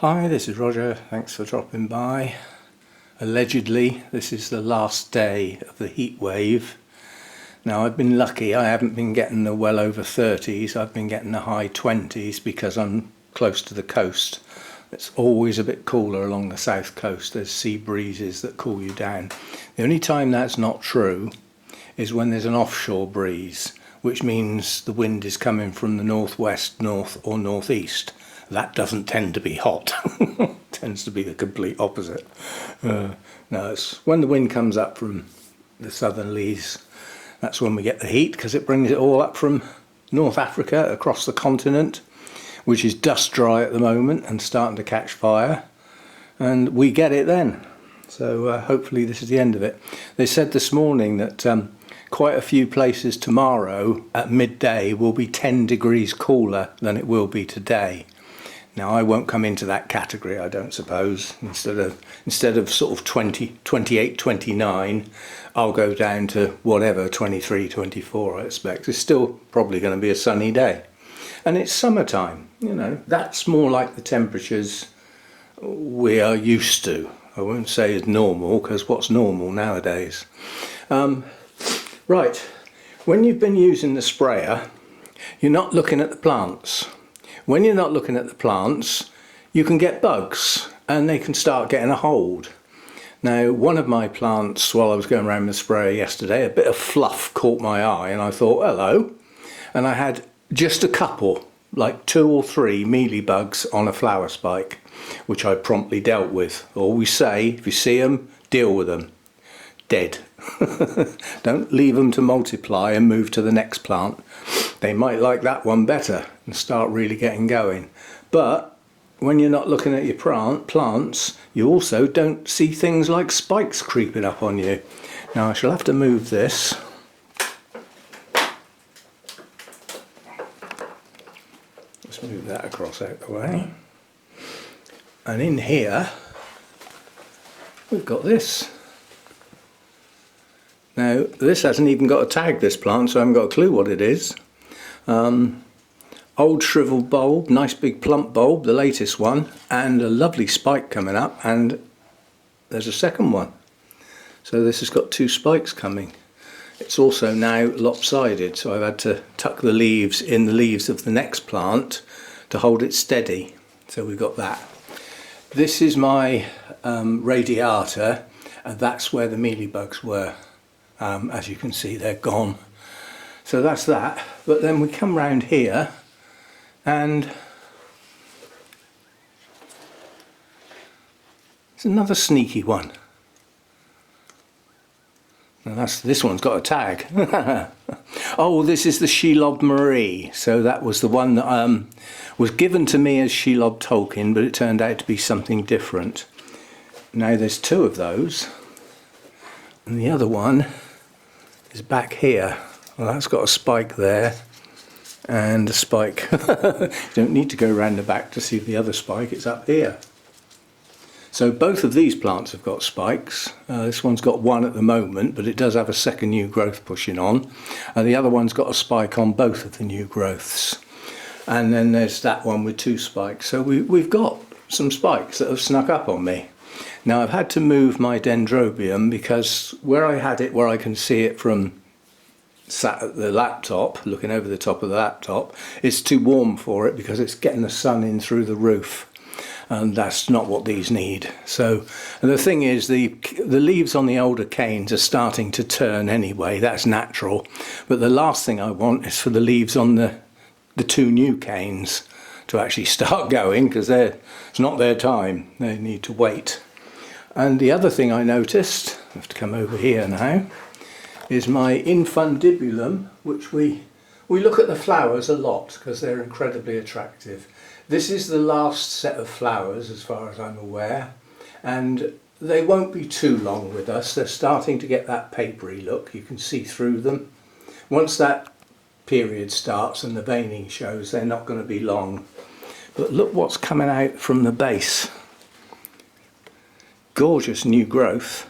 Hi, this is Roger. Thanks for dropping by. Allegedly, this is the last day of the heat wave. Now, I've been lucky. I haven't been getting the well over 30s. I've been getting the high 20s because I'm close to the coast. It's always a bit cooler along the south coast. There's sea breezes that cool you down. The only time that's not true is when there's an offshore breeze, which means the wind is coming from the northwest, north or northeast. That doesn't tend to be hot. Tends to be the complete opposite. No, it's when the wind comes up from the southern leas, that's when we get the heat, because it brings it all up from North Africa across the continent, which is dust dry at the moment and starting to catch fire, and we get it then. So hopefully this is the end of it. They said this morning that quite a few places tomorrow at midday will be 10 degrees cooler than it will be today. Now, I won't come into that category, I don't suppose. Instead of sort of 20, 28, 29, I'll go down to whatever, 23, 24, I expect. It's still probably going to be a sunny day. And it's summertime, you know. That's more like the temperatures we are used to. I won't say it's normal, because what's normal nowadays? Right, when you've been using the sprayer, you're not looking at the plants. When you're not looking at the plants, you can get bugs and they can start getting a hold. Now, one of my plants, while I was going around with the sprayer yesterday, a bit of fluff caught my eye and I thought, hello. And I had just a couple, like 2 or 3 mealybugs on a flower spike, which I promptly dealt with. Always say, if you see them, deal with them. Dead. Don't leave them to multiply and move to the next plant. They might like that one better and start really getting going. But when you're not looking at your plants, you also don't see things like spikes creeping up on you. Now, I shall have to move this. Let's move that across out the way. And in here, we've got this. Now, this hasn't even got a tag, this plant, so I haven't got a clue what it is. Old shriveled bulb, nice big plump bulb, the latest one, and a lovely spike coming up, and there's a second one. So this has got 2 spikes coming. It's also now lopsided, so I've had to tuck the leaves in the leaves of the next plant to hold it steady. So we've got that. This is my radiata, and that's where the mealybugs were. As you can see, they're gone. So that's that. But then we come round here and it's another sneaky one. Now this one's got a tag. Oh, this is the Shelob Marie. So that was the one that was given to me as Shelob Tolkien, but it turned out to be something different. Now there's 2 of those, and the other one is back here. Well, that's got a spike there and a spike. You don't need to go around the back to see the other spike, it's up here. So both of these plants have got spikes. This one's got 1 at the moment, but it does have a second new growth pushing on. And the other one's got a spike on both of the new growths. And then there's that one with 2 spikes. So we've got some spikes that have snuck up on me. Now, I've had to move my dendrobium because where I had it, where I can see it from sat at the laptop, looking over the top of the laptop, it's too warm for it because it's getting the sun in through the roof, and that's not what these need. So, and the thing is, the leaves on the older canes are starting to turn anyway, that's natural, but the last thing I want is for the leaves on the 2 new canes to actually start going, because it's not their time, they need to wait. And the other thing I noticed, I have to come over here now, is my infundibulum, which we look at the flowers a lot because they're incredibly attractive. This is the last set of flowers as far as I'm aware, and they won't be too long with us. They're starting to get that papery look, you can see through them. Once that period starts and the veining shows, they're not going to be long. But look what's coming out from the base. Gorgeous new growth.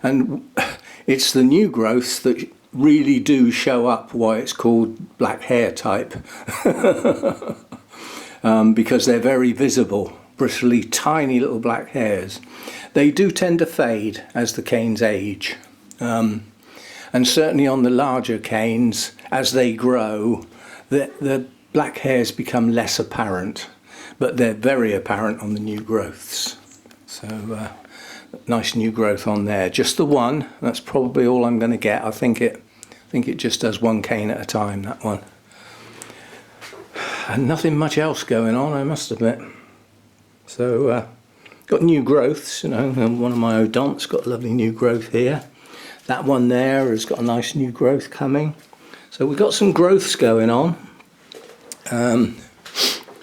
And it's the new growths that really do show up why it's called black hair type. Because they're very visible bristly, tiny little black hairs. They do tend to fade as the canes age. And certainly on the larger canes, as they grow, the black hairs become less apparent, but they're very apparent on the new growths. So nice new growth on there. Just the one. That's probably all I'm going to get. I think it just does one cane at a time, that one. And nothing much else going on, I must admit. So got new growths, you know. One of my odonts got a lovely new growth here. That one there has got a nice new growth coming. So we've got some growths going on,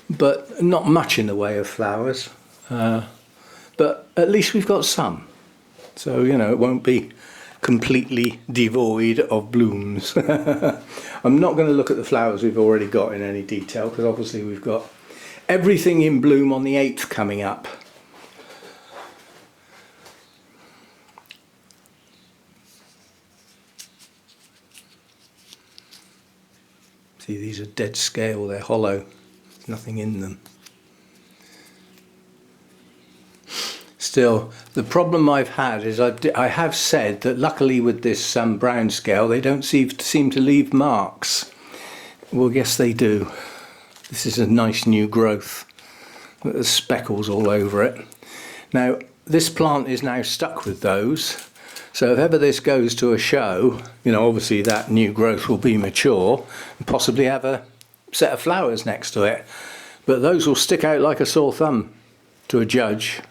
but not much in the way of flowers. But at least we've got some. So, you know, it won't be completely devoid of blooms. I'm not going to look at the flowers we've already got in any detail, because obviously we've got everything in bloom on the 8th coming up. See, these are dead scale, they're hollow, there's nothing in them. Still, the problem I've had is I have said that luckily with this brown scale they don't seem to leave marks. Well, yes they do. This is a nice new growth. There's speckles all over it. Now this plant is now stuck with those, so if ever this goes to a show, you know, obviously that new growth will be mature and possibly have a set of flowers next to it, but those will stick out like a sore thumb to a judge.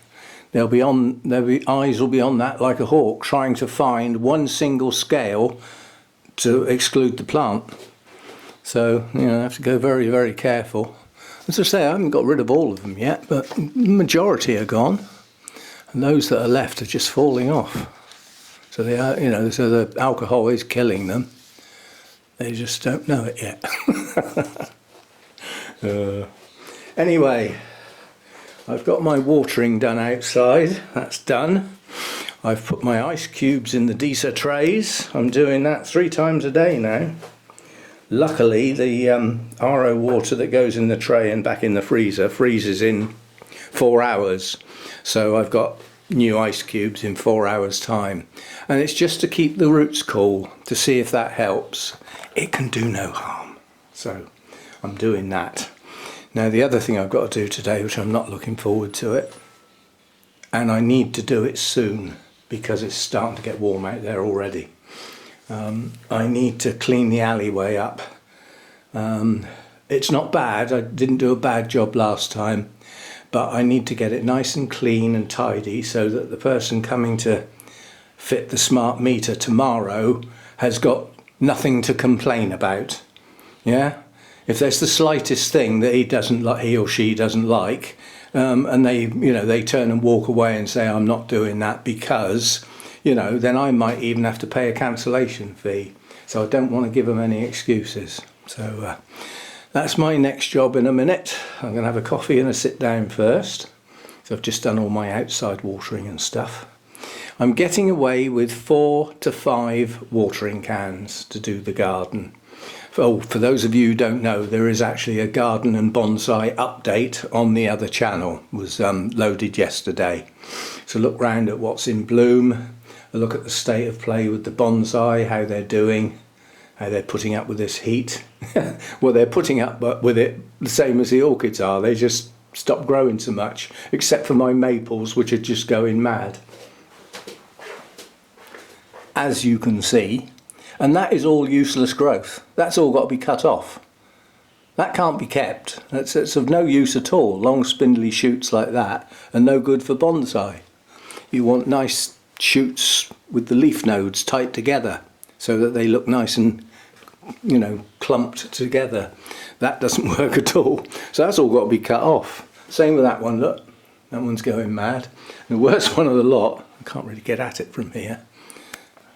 Eyes will be on that like a hawk, trying to find one single scale to exclude the plant. So, you know, I have to go very, very careful. As I say, I haven't got rid of all of them yet, but the majority are gone, and those that are left are just falling off. So they are, you know, so the alcohol is killing them. They just don't know it yet. Anyway. I've got my watering done outside, that's done. I've put my ice cubes in the Deesa trays. I'm doing that 3 times a day now. Luckily the RO water that goes in the tray and back in the freezer freezes in 4 hours. So I've got new ice cubes in 4 hours time. And it's just to keep the roots cool, to see if that helps. It can do no harm. So I'm doing that. Now the other thing I've got to do today, which I'm not looking forward to it, and I need to do it soon because it's starting to get warm out there already. I need to clean the alleyway up. It's not bad, I didn't do a bad job last time, but I need to get it nice and clean and tidy so that the person coming to fit the smart meter tomorrow has got nothing to complain about. Yeah? If there's the slightest thing that he or she doesn't like, and they turn and walk away and say I'm not doing that because, you know, then I might even have to pay a cancellation fee. So I don't want to give them any excuses. So that's my next job in a minute. I'm going to have a coffee and a sit down first. So I've just done all my outside watering and stuff. I'm getting away with 4 to 5 watering cans to do the garden. Oh, for those of you who don't know, there is actually a garden and bonsai update on the other channel. It was loaded yesterday. So look round at what's in bloom, a look at the state of play with the bonsai, how they're doing, how they're putting up with this heat. Well, they're putting up with it the same as the orchids are. They just stopped growing so much, except for my maples, which are just going mad. As you can see. And that is all useless growth. That's all got to be cut off. That can't be kept. It's of no use at all. Long spindly shoots like that are no good for bonsai. You want nice shoots with the leaf nodes tight together so that they look nice and, you know, clumped together. That doesn't work at all. So that's all got to be cut off. Same with that one, look. That one's going mad. The worst one of the lot, I can't really get at it from here.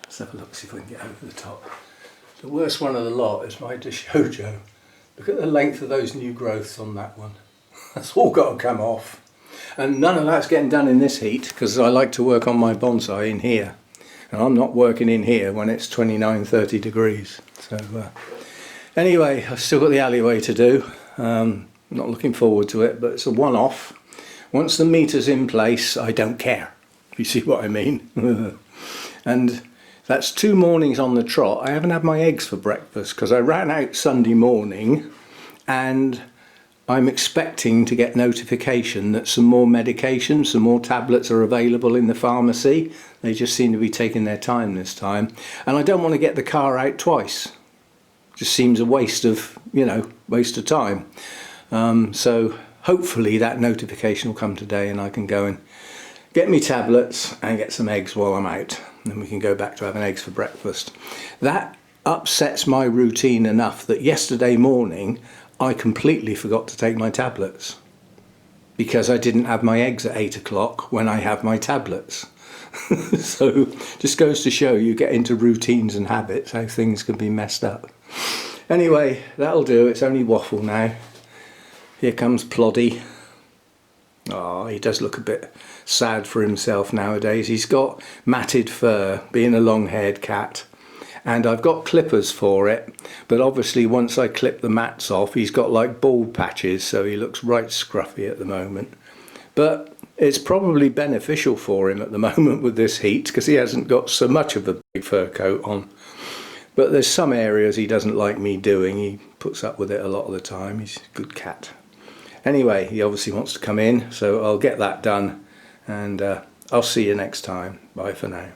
Let's have a look, see if we can get over the top. The worst one of the lot is my Dishojo. Look at the length of those new growths on that one. That's all got to come off. And none of that's getting done in this heat because I like to work on my bonsai in here. And I'm not working in here when it's 29, 30 degrees. So anyway, I've still got the alleyway to do. Not looking forward to it, but it's a one-off. Once the meter's in place, I don't care. You see what I mean? And that's 2 mornings on the trot. I haven't had my eggs for breakfast because I ran out Sunday morning, and I'm expecting to get notification that some more medication, some more tablets are available in the pharmacy. They just seem to be taking their time this time. And I don't want to get the car out twice. Just seems a waste of, waste of time. So hopefully that notification will come today and I can go and get me tablets and get some eggs while I'm out. And then we can go back to having eggs for breakfast. That upsets my routine enough that yesterday morning I completely forgot to take my tablets because I didn't have my eggs at 8 o'clock when I have my tablets. So just goes to show you get into routines and habits, how things can be messed up. Anyway, that'll do. It's only waffle now. Here comes Ploddy. Oh, he does look a bit sad for himself nowadays. He's got matted fur, being a long-haired cat. And I've got clippers for it, but obviously once I clip the mats off, he's got like bald patches, so he looks right scruffy at the moment. But it's probably beneficial for him at the moment with this heat, because he hasn't got so much of a big fur coat on. But there's some areas he doesn't like me doing. He puts up with it a lot of the time. He's a good cat. Anyway, he obviously wants to come in, so I'll get that done, and I'll see you next time. Bye for now.